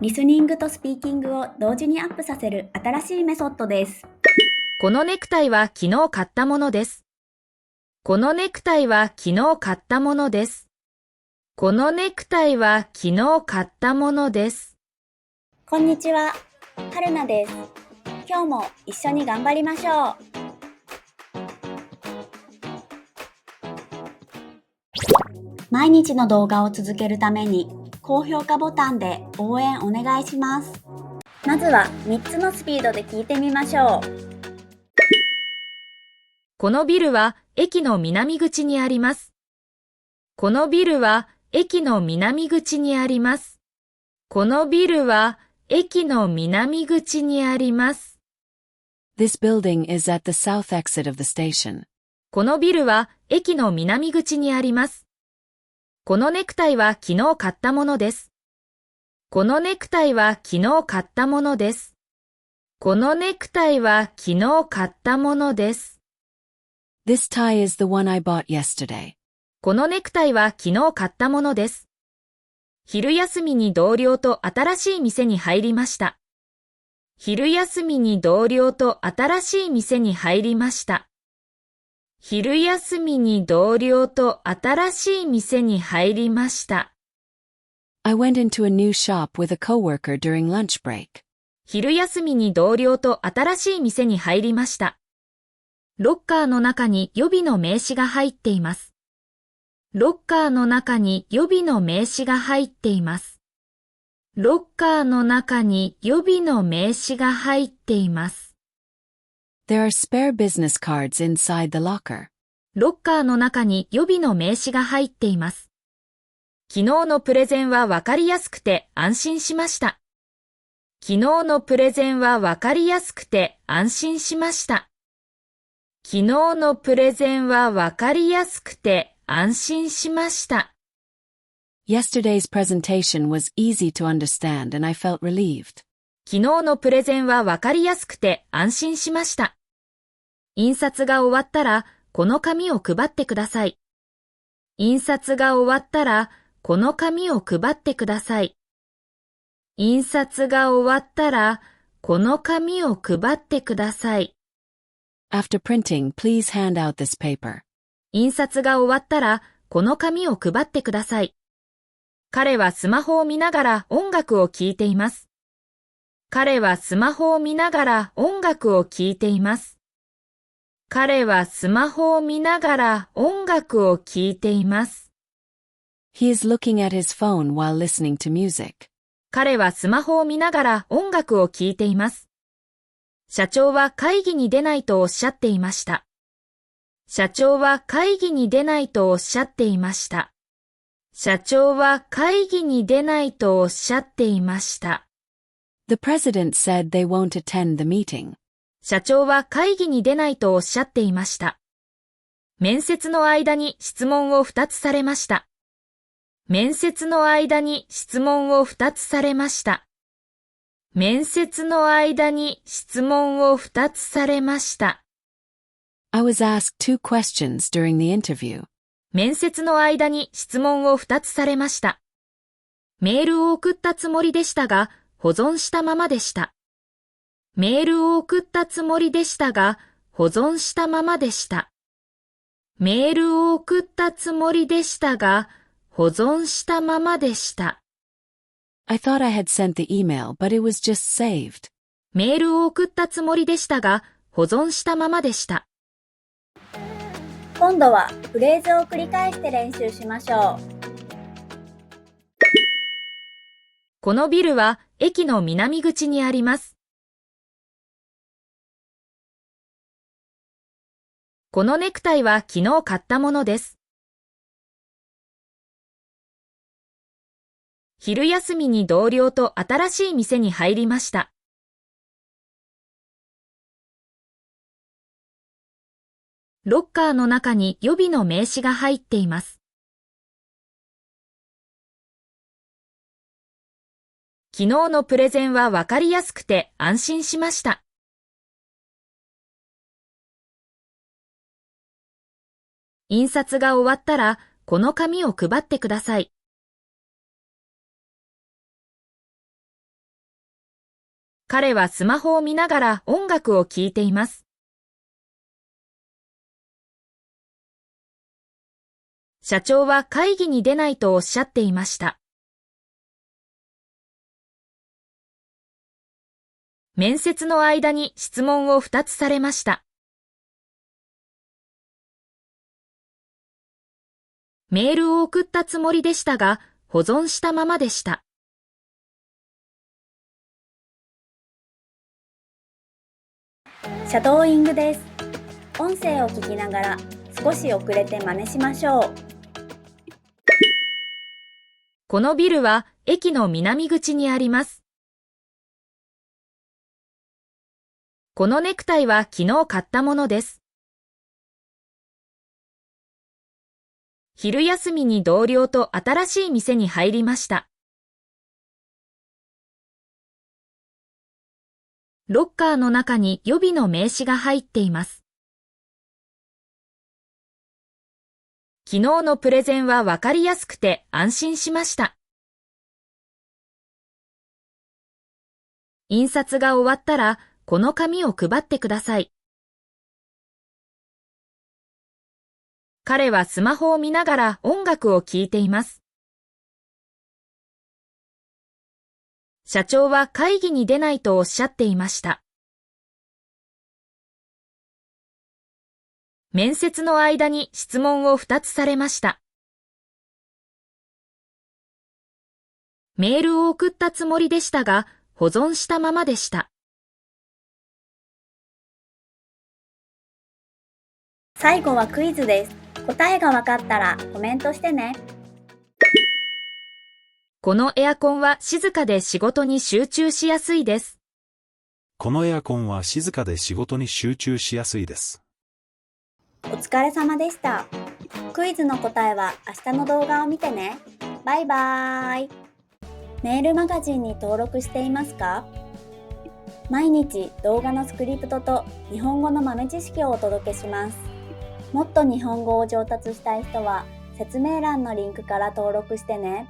リスニングとスピーキングを同時にアップさせる新しいメソッドです。このネクタイは昨日買ったものです。このネクタイは昨日買ったものです。このネクタイは昨日買ったものです。こんにちは、はるなです。今日も一緒に頑張りましょう。毎日の動画を続けるために高評価ボタンで応援お願いします。まずは3つのスピードで聞いてみましょう。このビルは駅の南口にあります。このビルは駅の南口にあります。このビルは駅の南口にあります。This building is at the south exit of the station. このビルは駅の南口にあります。このネクタイは昨日買ったものです。このネクタイは昨日買ったものです。このネクタイは昨日買ったものです。This tie is the one I bought yesterday. このネクタイは昨日買ったものです。昼休みに同僚と新しい店に入りました。昼休みに同僚と新しい店に入りました。昼休みに同僚と新しい店に入りました。I went into a new shop with a coworker during lunch break. 昼休みに同僚と新しい店に入りました。ロッカーの中に予備の名刺が入っています。ロッカーの中に予備の名刺が入っています。ロッカーの中に予備の名刺が入っています。There are spare business cards inside the locker. ロッカーの中に予備の名刺が入っています。昨日のプレゼンはわかりやすくて安心しました。昨日のプレゼンはわかりやすくて安心しました。昨日のプレゼンはわかりやすくて安心しました。Yesterday's presentation was easy to understand and I felt relieved. 昨日のプレゼンはわかりやすくて安心しました。印刷が終わったらこの紙を配ってください。印刷が終わったらこの紙を配ってください。印刷が終わったらこの紙を配ってください。After printing, please hand out this paper. 印刷が終わったらこの紙を配ってください。彼はスマホを見ながら音楽を聴いています。彼はスマホを見ながら音楽を聴いています。彼はスマホを見ながら音楽を聴いています。He is looking at his phone while listening to music. 彼はスマホを見ながら音楽を聴いています。社長は会議に出ないとおっしゃっていました。社長は会議に出ないとおっしゃっていました。社長は会議に出ないとおっしゃっていました。The president said they won't attend the meeting. 社長は会議に出ないとおっしゃっていました。面接の間に質問を2つされました。面接の間に質問を2つされました。面接の間に質問を2つされました。I was asked 2 questions during the interview. 面接の間に質問を2つされました。メールを送ったつもりでしたが、保存したままでした。メールを送ったつもりでしたが、保存したままでした。メールを送ったつもりでしたが、保存したままでした。I thought I had sent the email, but it was just saved. メールを送ったつもりでしたが、保存したままでした。今度はフレーズを繰り返して練習しましょう。このビルは駅の南口にあります。このネクタイは昨日買ったものです。昼休みに同僚と新しい店に入りました。ロッカーの中に予備の名刺が入っています。昨日のプレゼンはわかりやすくて安心しました。印刷が終わったらこの紙を配ってください。彼はスマホを見ながら音楽を聴いています。社長は会議に出ないとおっしゃっていました。面接の間に質問を2つされました。メールを送ったつもりでしたが、保存したままでした。シャドーイングです。音声を聞きながら少し遅れて真似しましょう。このビルは駅の南口にあります。このネクタイは昨日買ったものです。昼休みに同僚と新しい店に入りました。ロッカーの中に予備の名刺が入っています。昨日のプレゼンはわかりやすくて安心しました。印刷が終わったら、この紙を配ってください。彼はスマホを見ながら音楽を聴いています。社長は会議に出ないとおっしゃっていました。面接の間に質問を2つされました。メールを送ったつもりでしたが、保存したままでした。最後はクイズです。答えがわかったらコメントしてね。このエアコンは静かで仕事に集中しやすいです。このエアコンは静かで仕事に集中しやすいです。お疲れ様でした。クイズの答えは明日の動画を見てね。バイバーイ。メールマガジンに登録していますか？毎日動画のスクリプトと日本語の豆知識をお届けします。もっと日本語を上達したい人は説明欄のリンクから登録してね。